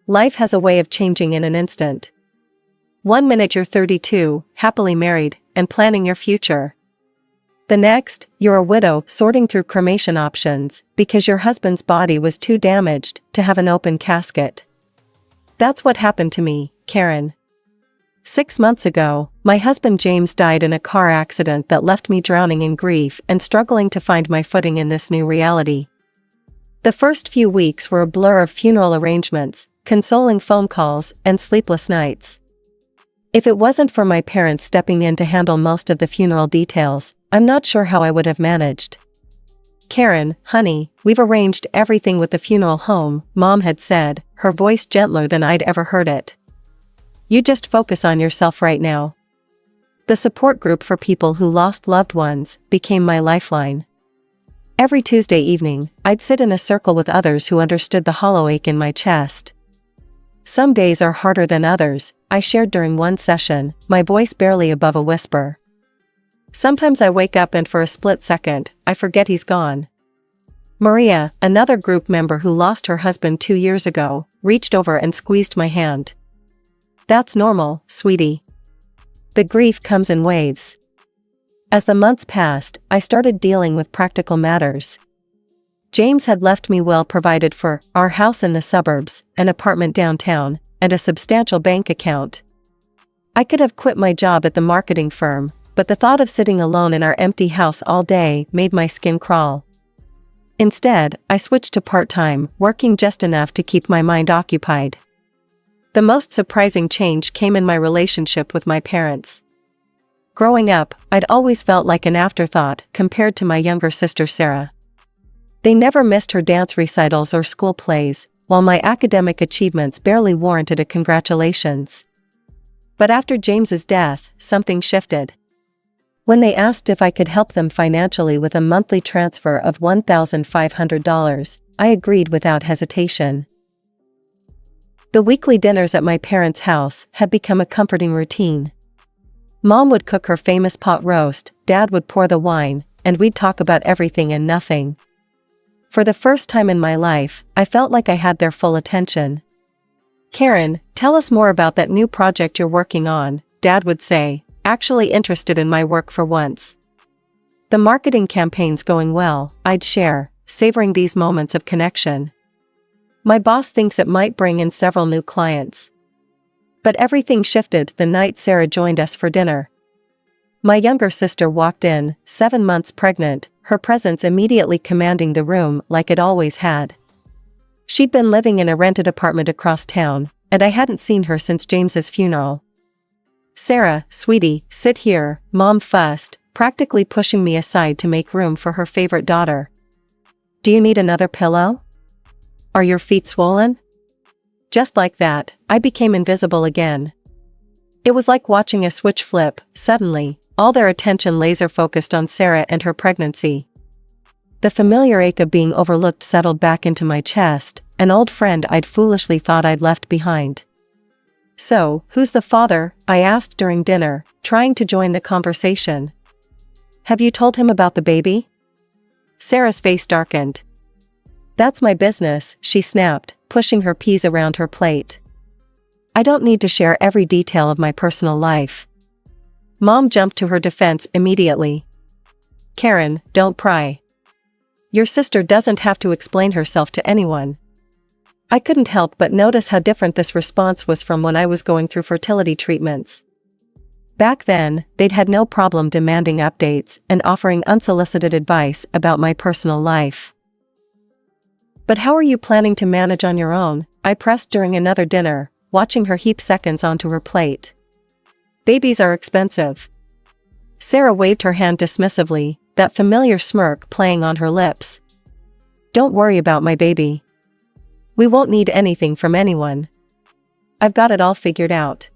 Life has a way of changing in an instant. One minute you're 32, happily married, and planning your future. The next, you're a widow sorting through cremation options because your husband's body was too damaged to have an open casket. That's what happened to me, Karen. 6 months ago, my husband James died in a car accident that left me drowning in grief and struggling to find my footing in this new reality. The first few weeks were a blur of funeral arrangements, consoling phone calls, and sleepless nights. If it wasn't for my parents stepping in to handle most of the funeral details, I'm not sure how I would have managed. Karen, honey, we've arranged everything with the funeral home, Mom had said, her voice gentler than I'd ever heard it. You just focus on yourself right now. The support group for people who lost loved ones became my lifeline. Every Tuesday evening, I'd sit in a circle with others who understood the hollow ache in my chest. Some days are harder than others, I shared during one session, my voice barely above a whisper. Sometimes I wake up and for a split second, I forget he's gone. Maria, another group member who lost her husband 2 years ago, reached over and squeezed my hand. That's normal, sweetie. The grief comes in waves. As the months passed, I started dealing with practical matters. James had left me well provided for, our house in the suburbs, an apartment downtown, and a substantial bank account. I could have quit my job at the marketing firm, but the thought of sitting alone in our empty house all day made my skin crawl. Instead, I switched to part-time, working just enough to keep my mind occupied. The most surprising change came in my relationship with my parents. Growing up, I'd always felt like an afterthought compared to my younger sister Sarah. They never missed her dance recitals or school plays, while my academic achievements barely warranted a congratulations. But after James's death, something shifted. When they asked if I could help them financially with a monthly transfer of $1,500, I agreed without hesitation. The weekly dinners at my parents' house had become a comforting routine. Mom would cook her famous pot roast, Dad would pour the wine, and we'd talk about everything and nothing. For the first time in my life, I felt like I had their full attention. Karen, tell us more about that new project you're working on, Dad would say, actually interested in my work for once. The marketing campaign's going well, I'd share, savoring these moments of connection. My boss thinks it might bring in several new clients. But everything shifted the night Sarah joined us for dinner. My younger sister walked in, 7 months pregnant, her presence immediately commanding the room like it always had. She'd been living in a rented apartment across town, and I hadn't seen her since James's funeral. Sarah, sweetie, sit here, Mom fussed, practically pushing me aside to make room for her favorite daughter. Do you need another pillow? Are your feet swollen? Just like that, I became invisible again. It was like watching a switch flip. Suddenly, all their attention laser-focused on Sarah and her pregnancy. The familiar ache of being overlooked settled back into my chest, an old friend I'd foolishly thought I'd left behind. So, who's the father? I asked during dinner, trying to join the conversation. Have you told him about the baby? Sarah's face darkened. That's my business, she snapped, pushing her peas around her plate. I don't need to share every detail of my personal life. Mom jumped to her defense immediately. Karen, don't pry. Your sister doesn't have to explain herself to anyone. I couldn't help but notice how different this response was from when I was going through fertility treatments. Back then, they'd had no problem demanding updates and offering unsolicited advice about my personal life. But how are you planning to manage on your own? I pressed during another dinner, watching her heap seconds onto her plate. Babies are expensive. Sarah waved her hand dismissively, that familiar smirk playing on her lips. Don't worry about my baby. We won't need anything from anyone. I've got it all figured out.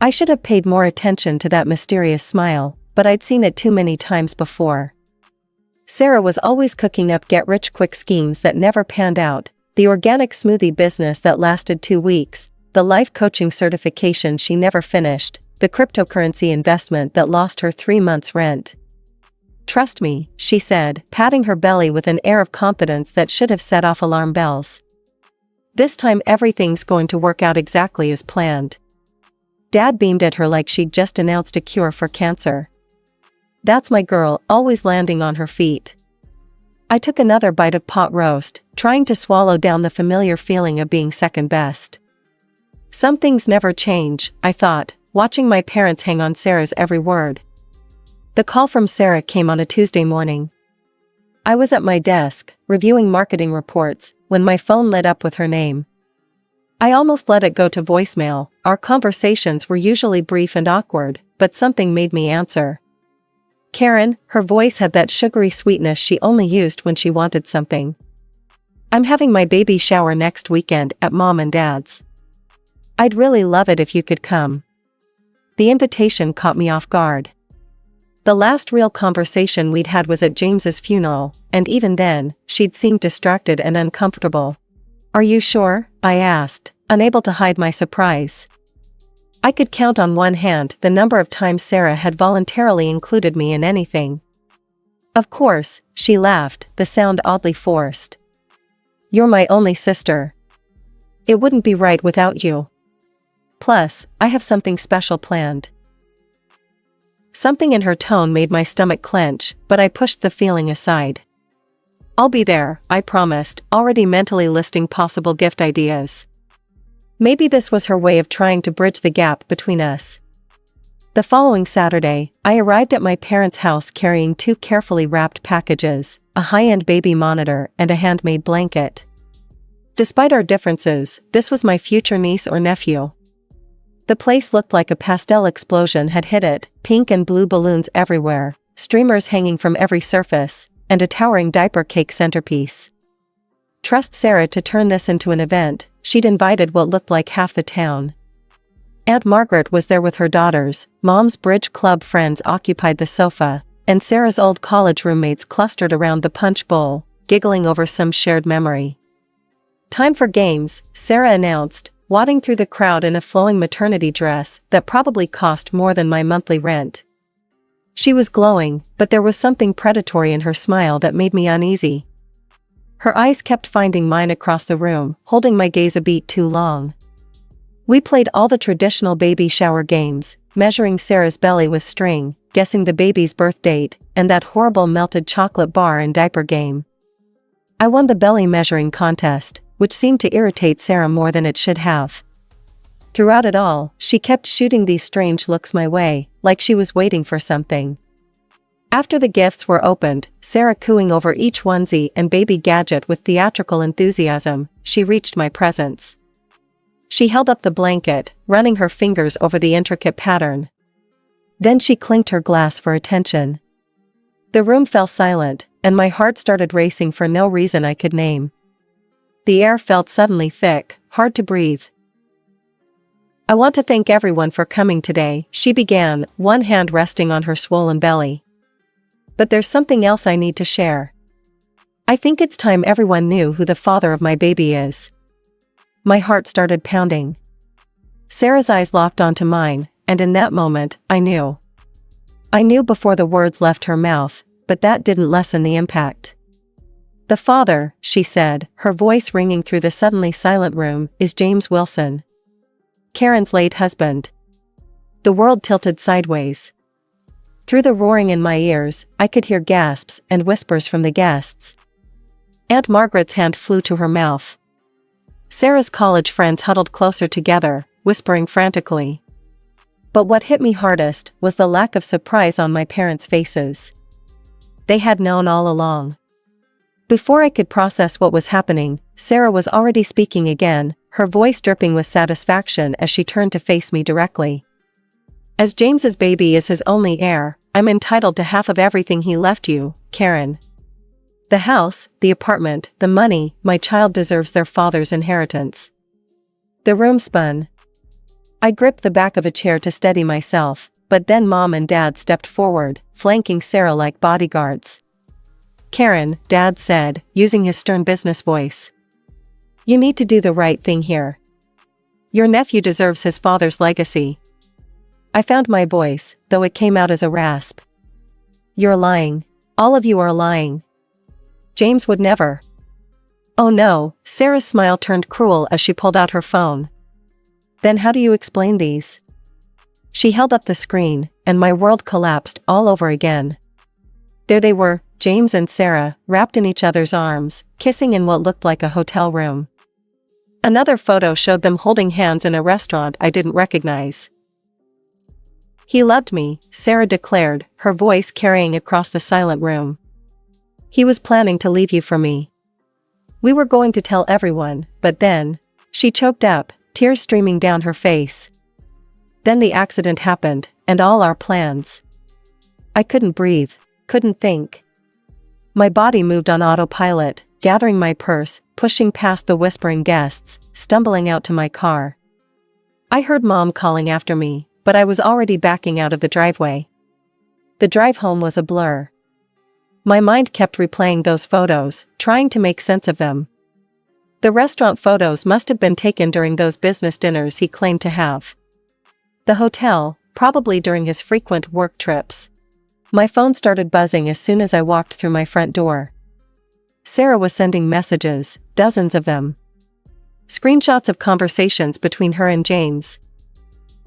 I should have paid more attention to that mysterious smile, but I'd seen it too many times before. Sarah was always cooking up get-rich-quick schemes that never panned out, the organic smoothie business that lasted 2 weeks, the life coaching certification she never finished, the cryptocurrency investment that lost her 3 months' rent. Trust me, she said, patting her belly with an air of confidence that should have set off alarm bells. This time everything's going to work out exactly as planned." Dad beamed at her like she'd just announced a cure for cancer. That's my girl, always landing on her feet. I took another bite of pot roast, trying to swallow down the familiar feeling of being second best. Some things never change, I thought, watching my parents hang on Sarah's every word. The call from Sarah came on a Tuesday morning. I was at my desk, reviewing marketing reports, when my phone lit up with her name. I almost let it go to voicemail. Our conversations were usually brief and awkward, but something made me answer. Karen, her voice had that sugary sweetness she only used when she wanted something. "I'm having my baby shower next weekend at Mom and Dad's. I'd really love it if you could come." The invitation caught me off guard. The last real conversation we'd had was at James's funeral, and even then, she'd seemed distracted and uncomfortable. "Are you sure?" I asked, unable to hide my surprise. I could count on one hand the number of times Sarah had voluntarily included me in anything. "Of course," she laughed, the sound oddly forced. "You're my only sister. It wouldn't be right without you. Plus, I have something special planned." Something in her tone made my stomach clench, but I pushed the feeling aside. "I'll be there," I promised, already mentally listing possible gift ideas. Maybe this was her way of trying to bridge the gap between us. The following Saturday, I arrived at my parents' house carrying 2 carefully wrapped packages, a high-end baby monitor and a handmade blanket. Despite our differences, this was my future niece or nephew. The place looked like a pastel explosion had hit it, pink and blue balloons everywhere, streamers hanging from every surface, and a towering diaper cake centerpiece. Trust Sarah to turn this into an event. She'd invited what looked like half the town. Aunt Margaret was there with her daughters, Mom's bridge club friends occupied the sofa, and Sarah's old college roommates clustered around the punch bowl, giggling over some shared memory. "Time for games," Sarah announced, wadding through the crowd in a flowing maternity dress that probably cost more than my monthly rent. She was glowing, but there was something predatory in her smile that made me uneasy. Her eyes kept finding mine across the room, holding my gaze a beat too long. We played all the traditional baby shower games, measuring Sarah's belly with string, guessing the baby's birth date, and that horrible melted chocolate bar and diaper game. I won the belly measuring contest, which seemed to irritate Sarah more than it should have. Throughout it all, she kept shooting these strange looks my way, like she was waiting for something. After the gifts were opened, Sarah cooing over each onesie and baby gadget with theatrical enthusiasm, she reached my presents. She held up the blanket, running her fingers over the intricate pattern. Then she clinked her glass for attention. The room fell silent, and my heart started racing for no reason I could name. The air felt suddenly thick, hard to breathe. "I want to thank everyone for coming today," she began, one hand resting on her swollen belly. "But there's something else I need to share. I think it's time everyone knew who the father of my baby is." My heart started pounding. Sarah's eyes locked onto mine, and in that moment, I knew. I knew before the words left her mouth, but that didn't lessen the impact. "The father," she said, her voice ringing through the suddenly silent room, "is James Wilson. Karen's late husband." The world tilted sideways. Through the roaring in my ears, I could hear gasps and whispers from the guests. Aunt Margaret's hand flew to her mouth. Sarah's college friends huddled closer together, whispering frantically. But what hit me hardest was the lack of surprise on my parents' faces. They had known all along. Before I could process what was happening, Sarah was already speaking again, her voice dripping with satisfaction as she turned to face me directly. "As James's baby is his only heir, I'm entitled to half of everything he left you, Karen. The house, the apartment, the money, my child deserves their father's inheritance." The room spun. I gripped the back of a chair to steady myself, but then Mom and Dad stepped forward, flanking Sarah like bodyguards. "Karen," Dad said, using his stern business voice. "You need to do the right thing here. Your nephew deserves his father's legacy." I found my voice, though it came out as a rasp. "You're lying. All of you are lying. James would never." Oh no, Sarah's smile turned cruel as she pulled out her phone. Then how do you explain these? She held up the screen, and my world collapsed all over again. There they were, James and Sarah, wrapped in each other's arms, kissing in what looked like a hotel room. Another photo showed them holding hands in a restaurant I didn't recognize. He loved me, Sarah declared, her voice carrying across the silent room. He was planning to leave you for me. We were going to tell everyone, but then, she choked up, tears streaming down her face. Then the accident happened, and all our plans. I couldn't breathe, couldn't think. My body moved on autopilot, gathering my purse, pushing past the whispering guests, stumbling out to my car. I heard Mom calling after me, but I was already backing out of the driveway. The drive home was a blur. My mind kept replaying those photos, trying to make sense of them. The restaurant photos must have been taken during those business dinners he claimed to have. The hotel, probably during his frequent work trips. My phone started buzzing as soon as I walked through my front door. Sarah was sending messages, dozens of them. Screenshots of conversations between her and James.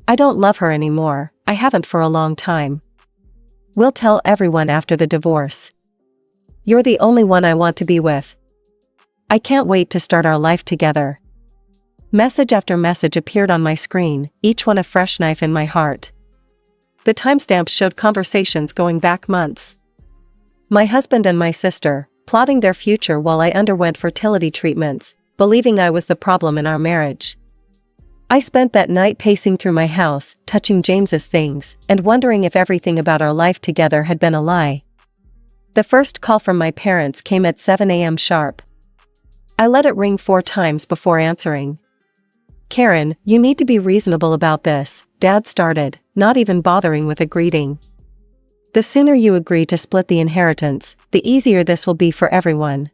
I don't love her anymore, I haven't for a long time. We'll tell everyone after the divorce. You're the only one I want to be with. I can't wait to start our life together. Message after message appeared on my screen, each one a fresh knife in my heart. The timestamps showed conversations going back months. My husband and my sister, plotting their future while I underwent fertility treatments, believing I was the problem in our marriage. I spent that night pacing through my house, touching James's things, and wondering if everything about our life together had been a lie. The first call from my parents came at 7 a.m. sharp. I let it ring 4 times before answering. Karen, you need to be reasonable about this, Dad started, not even bothering with a greeting. The sooner you agree to split the inheritance, the easier this will be for everyone.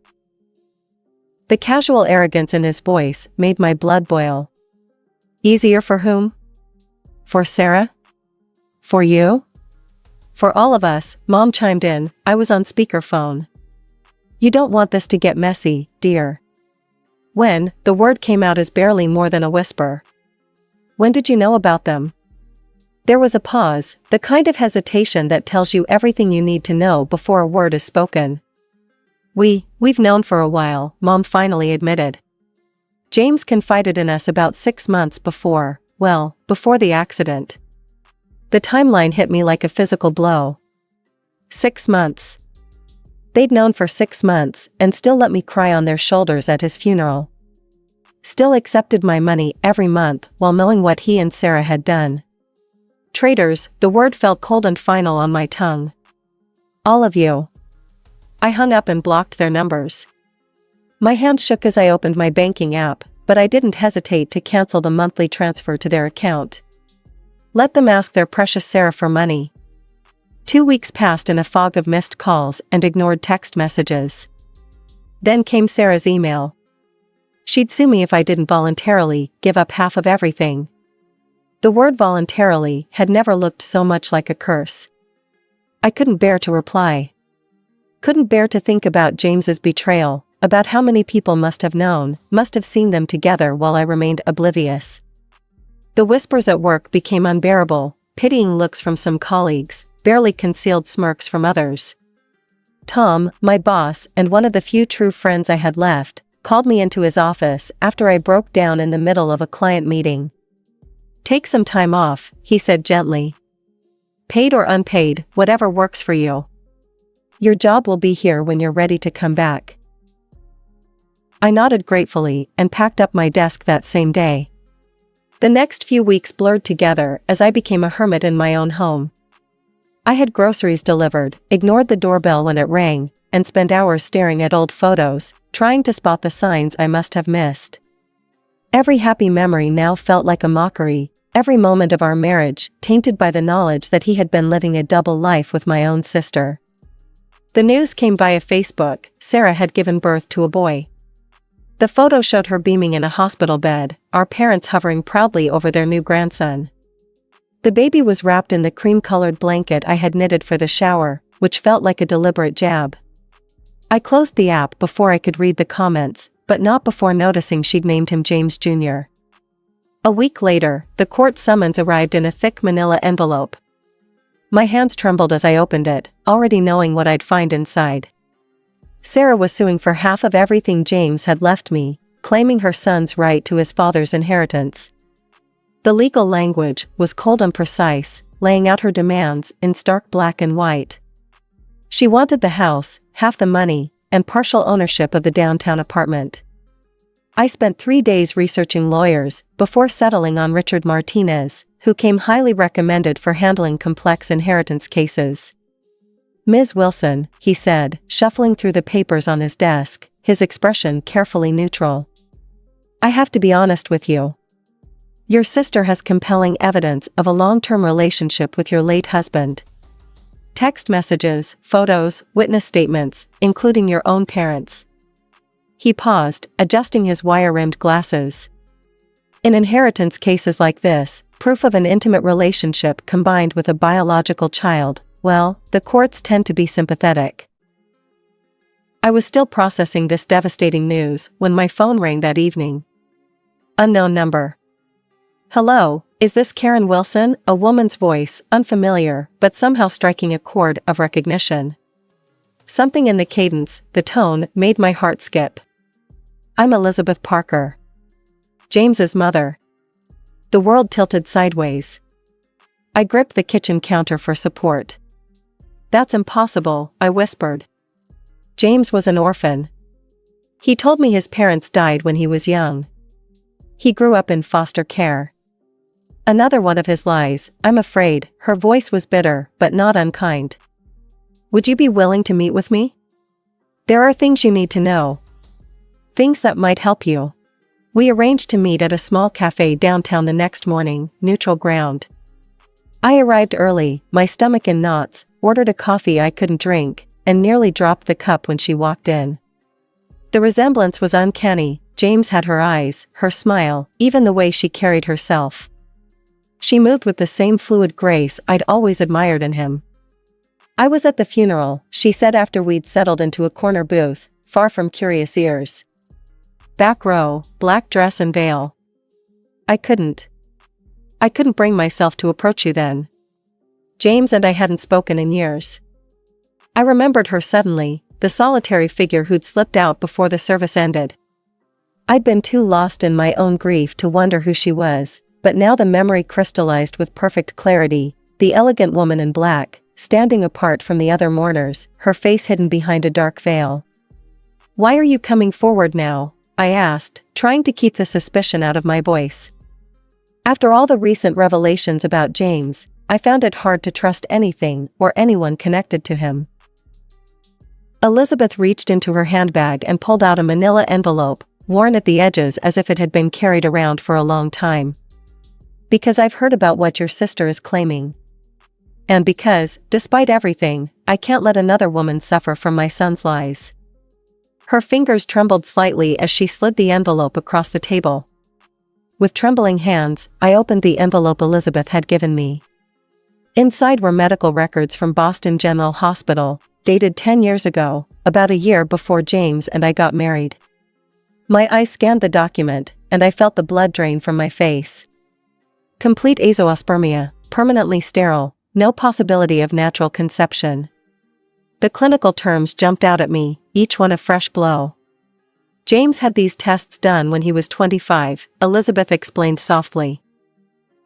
The casual arrogance in his voice made my blood boil. Easier for whom? For Sarah? For you? For all of us, Mom chimed in. I was on speakerphone. You don't want this to get messy, dear. When, the word came out as barely more than a whisper. When did you know about them? There was a pause, the kind of hesitation that tells you everything you need to know before a word is spoken. We've known for a while, Mom finally admitted. James confided in us about 6 months before the accident. The timeline hit me like a physical blow. 6 months. They'd known for 6 months, and still let me cry on their shoulders at his funeral. Still accepted my money every month while knowing what he and Sarah had done. Traitors, the word felt cold and final on my tongue. All of you. I hung up and blocked their numbers. My hand shook as I opened my banking app, but I didn't hesitate to cancel the monthly transfer to their account. Let them ask their precious Sarah for money. 2 weeks passed in a fog of missed calls and ignored text messages. Then came Sarah's email. She'd sue me if I didn't voluntarily give up half of everything. The word voluntarily had never looked so much like a curse. I couldn't bear to reply. Couldn't bear to think about James's betrayal, about how many people must have known, must have seen them together while I remained oblivious. The whispers at work became unbearable, pitying looks from some colleagues, barely concealed smirks from others. Tom, my boss and one of the few true friends I had left, called me into his office after I broke down in the middle of a client meeting. Take some time off, he said gently. Paid or unpaid, whatever works for you. Your job will be here when you're ready to come back. I nodded gratefully and packed up my desk that same day. The next few weeks blurred together as I became a hermit in my own home. I had groceries delivered, ignored the doorbell when it rang, and spent hours staring at old photos, trying to spot the signs I must have missed. Every happy memory now felt like a mockery, every moment of our marriage tainted by the knowledge that he had been living a double life with my own sister. The news came via Facebook. Sarah had given birth to a boy. The photo showed her beaming in a hospital bed, our parents hovering proudly over their new grandson. The baby was wrapped in the cream-colored blanket I had knitted for the shower, which felt like a deliberate jab. I closed the app before I could read the comments, but not before noticing she'd named him James Jr. A week later, the court summons arrived in a thick manila envelope. My hands trembled as I opened it, already knowing what I'd find inside. Sarah was suing for half of everything James had left me, claiming her son's right to his father's inheritance. The legal language was cold and precise, laying out her demands in stark black and white. She wanted the house, half the money, and partial ownership of the downtown apartment. I spent 3 days researching lawyers before settling on Richard Martinez, who came highly recommended for handling complex inheritance cases. "Ms. Wilson," he said, shuffling through the papers on his desk, his expression carefully neutral. "I have to be honest with you. Your sister has compelling evidence of a long-term relationship with your late husband. Text messages, photos, witness statements, including your own parents." He paused, adjusting his wire-rimmed glasses. In inheritance cases like this, proof of an intimate relationship combined with a biological child, well, the courts tend to be sympathetic. I was still processing this devastating news when my phone rang that evening. Unknown number. "Hello, is this Karen Wilson?" A woman's voice, unfamiliar, but somehow striking a chord of recognition. Something in the cadence, the tone, made my heart skip. "I'm Elizabeth Parker, James's mother." The world tilted sideways. I gripped the kitchen counter for support. "That's impossible," I whispered. "James was an orphan. He told me his parents died when he was young. He grew up in foster care." "Another one of his lies, I'm afraid." Her voice was bitter, but not unkind. "Would you be willing to meet with me? There are things you need to know. Things that might help you." We arranged to meet at a small cafe downtown the next morning, neutral ground. I arrived early, my stomach in knots, ordered a coffee I couldn't drink, and nearly dropped the cup when she walked in. The resemblance was uncanny. James had her eyes, her smile, even the way she carried herself. She moved with the same fluid grace I'd always admired in him. "I was at the funeral," she said after we'd settled into a corner booth, far from curious ears. "Back row, black dress and veil." I couldn't bring myself to approach you then. James and I hadn't spoken in years. I remembered her suddenly, the solitary figure who'd slipped out before the service ended. I'd been too lost in my own grief to wonder who she was, but now the memory crystallized with perfect clarity, the elegant woman in black, standing apart from the other mourners, her face hidden behind a dark veil. "Why are you coming forward now?" I asked, trying to keep the suspicion out of my voice. After all the recent revelations about James, I found it hard to trust anything or anyone connected to him. Elizabeth reached into her handbag and pulled out a manila envelope, worn at the edges as if it had been carried around for a long time. "Because I've heard about what your sister is claiming. And because, despite everything, I can't let another woman suffer from my son's lies." Her fingers trembled slightly as she slid the envelope across the table. With trembling hands, I opened the envelope Elizabeth had given me. Inside were medical records from Boston General Hospital, dated 10 years ago, about a year before James and I got married. My eyes scanned the document, and I felt the blood drain from my face. Complete azoospermia, permanently sterile, no possibility of natural conception. The clinical terms jumped out at me, each one a fresh blow. "James had these tests done when he was 25, Elizabeth explained softly.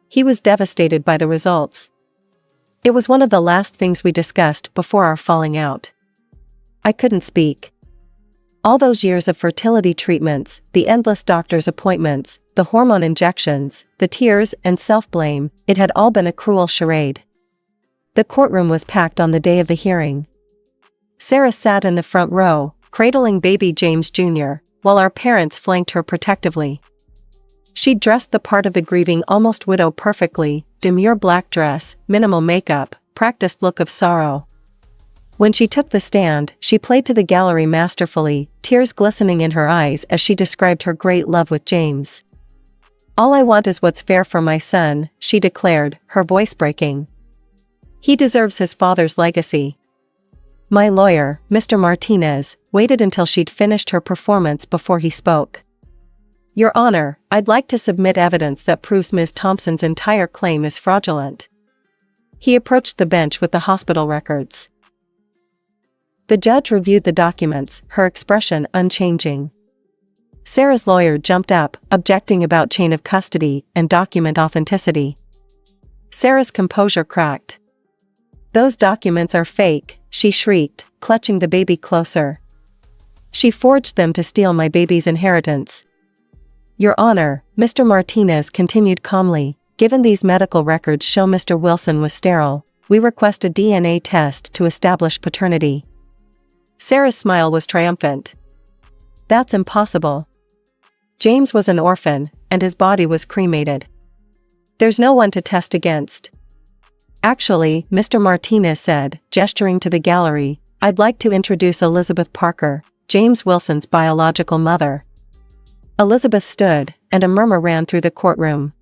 He was devastated by the results. It was one of the last things we discussed before our falling out." I couldn't speak. All those years of fertility treatments, the endless doctor's appointments, the hormone injections, the tears and self-blame, it had all been a cruel charade. The courtroom was packed on the day of the hearing. Sarah sat in the front row, cradling baby James Jr., while our parents flanked her protectively. She'd dressed the part of the grieving almost widow perfectly, demure black dress, minimal makeup, practiced look of sorrow. When she took the stand, she played to the gallery masterfully, tears glistening in her eyes as she described her great love with James. "All I want is what's fair for my son," she declared, her voice breaking. "He deserves his father's legacy. My lawyer, Mr. Martinez, waited until she'd finished her performance before he spoke. Your Honor, I'd like to submit evidence that proves Ms. Thompson's entire claim is fraudulent. He approached the bench with the hospital records. The judge reviewed the documents, her expression unchanging. Sarah's lawyer jumped up, objecting about chain of custody and document authenticity. Sarah's composure cracked. Those documents are fake, she shrieked, clutching the baby closer. She forged them to steal my baby's inheritance. Your Honor, Mr. Martinez continued calmly, given these medical records show Mr. Wilson was sterile, we request a DNA test to establish paternity. Sarah's smile was triumphant. That's impossible. James was an orphan, and his body was cremated. There's no one to test against. Actually, Mr. Martinez said, gesturing to the gallery, I'd like to introduce Elizabeth Parker, James Wilson's biological mother. Elizabeth stood, and a murmur ran through the courtroom.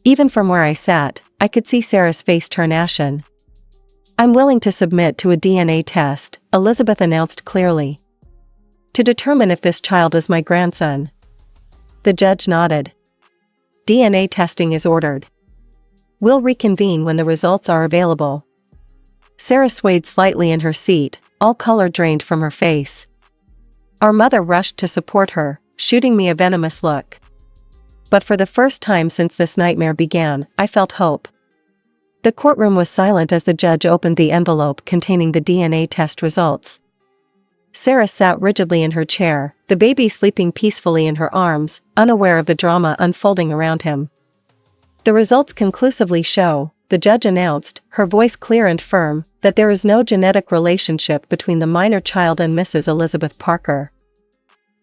Even from where I sat, I could see Sarah's face turn ashen. I'm willing to submit to a DNA test, Elizabeth announced clearly. To determine if this child is my grandson. The judge nodded. DNA testing is ordered. We'll reconvene when the results are available. Sarah swayed slightly in her seat, all color drained from her face. Our mother rushed to support her, shooting me a venomous look. But for the first time since this nightmare began, I felt hope. The courtroom was silent as the judge opened the envelope containing the DNA test results. Sarah sat rigidly in her chair, the baby sleeping peacefully in her arms, unaware of the drama unfolding around him. The results conclusively show, the judge announced, her voice clear and firm, that there is no genetic relationship between the minor child and Mrs. Elizabeth Parker.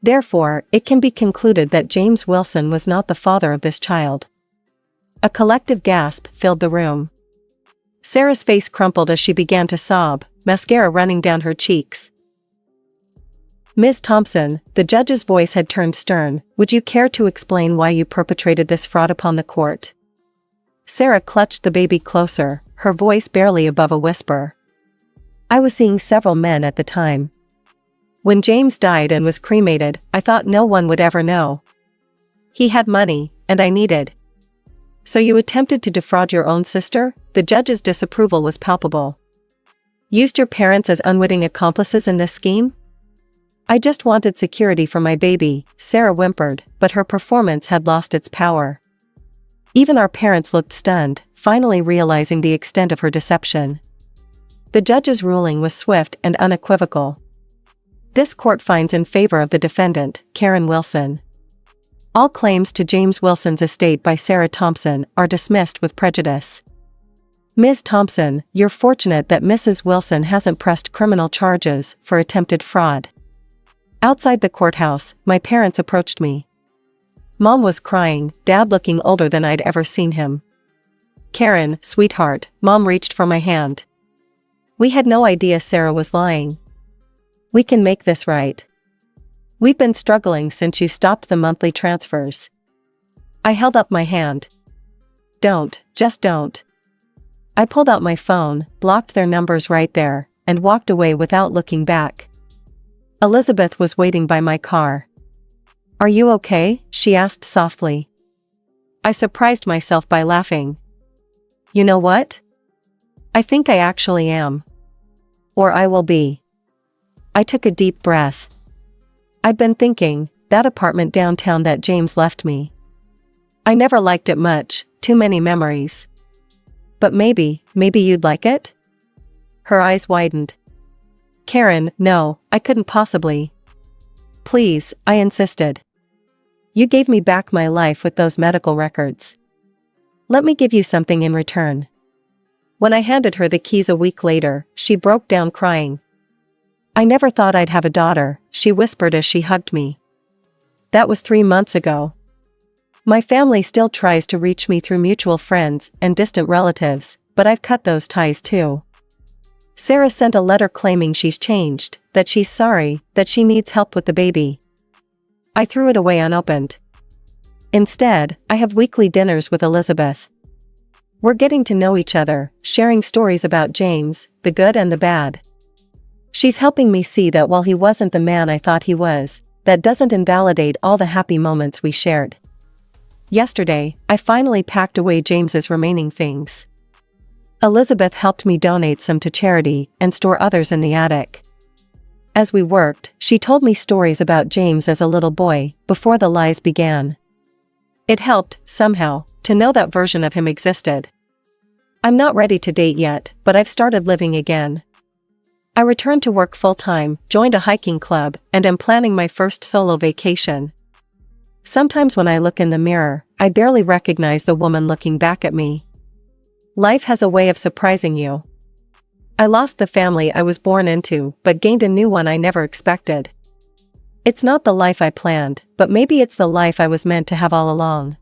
Therefore, it can be concluded that James Wilson was not the father of this child. A collective gasp filled the room. Sarah's face crumpled as she began to sob, mascara running down her cheeks. Ms. Thompson, the judge's voice had turned stern, would you care to explain why you perpetrated this fraud upon the court? Sarah clutched the baby closer, her voice barely above a whisper. I was seeing several men at the time. When James died and was cremated, I thought no one would ever know. He had money, and I needed. So you attempted to defraud your own sister? The judge's disapproval was palpable. Used your parents as unwitting accomplices in this scheme? I just wanted security for my baby, Sarah whimpered, but her performance had lost its power. Even our parents looked stunned, finally realizing the extent of her deception. The judge's ruling was swift and unequivocal. This court finds in favor of the defendant, Karen Wilson. All claims to James Wilson's estate by Sarah Thompson are dismissed with prejudice. Ms. Thompson, you're fortunate that Mrs. Wilson hasn't pressed criminal charges for attempted fraud. Outside the courthouse, my parents approached me. Mom was crying, Dad looking older than I'd ever seen him. Karen, sweetheart, Mom reached for my hand. We had no idea Sarah was lying. We can make this right. We've been struggling since you stopped the monthly transfers. I held up my hand. Don't, just don't. I pulled out my phone, blocked their numbers right there, and walked away without looking back. Elizabeth was waiting by my car. Are you okay? She asked softly. I surprised myself by laughing. You know what? I think I actually am. Or I will be. I took a deep breath. I've been thinking, that apartment downtown that James left me. I never liked it much, too many memories. But maybe you'd like it? Her eyes widened. Karen, no, I couldn't possibly. Please, I insisted. You gave me back my life with those medical records. Let me give you something in return. When I handed her the keys a week later, she broke down crying. I never thought I'd have a daughter, she whispered as she hugged me. That was 3 months ago. My family still tries to reach me through mutual friends and distant relatives, but I've cut those ties too. Sarah sent a letter claiming she's changed, that she's sorry, that she needs help with the baby. I threw it away unopened. Instead, I have weekly dinners with Elizabeth. We're getting to know each other, sharing stories about James, the good and the bad. She's helping me see that while he wasn't the man I thought he was, that doesn't invalidate all the happy moments we shared. Yesterday, I finally packed away James's remaining things. Elizabeth helped me donate some to charity and store others in the attic. As we worked, she told me stories about James as a little boy, before the lies began. It helped, somehow, to know that version of him existed. I'm not ready to date yet, but I've started living again. I returned to work full-time, joined a hiking club, and am planning my first solo vacation. Sometimes when I look in the mirror, I barely recognize the woman looking back at me. Life has a way of surprising you. I lost the family I was born into, but gained a new one I never expected. It's not the life I planned, but maybe it's the life I was meant to have all along.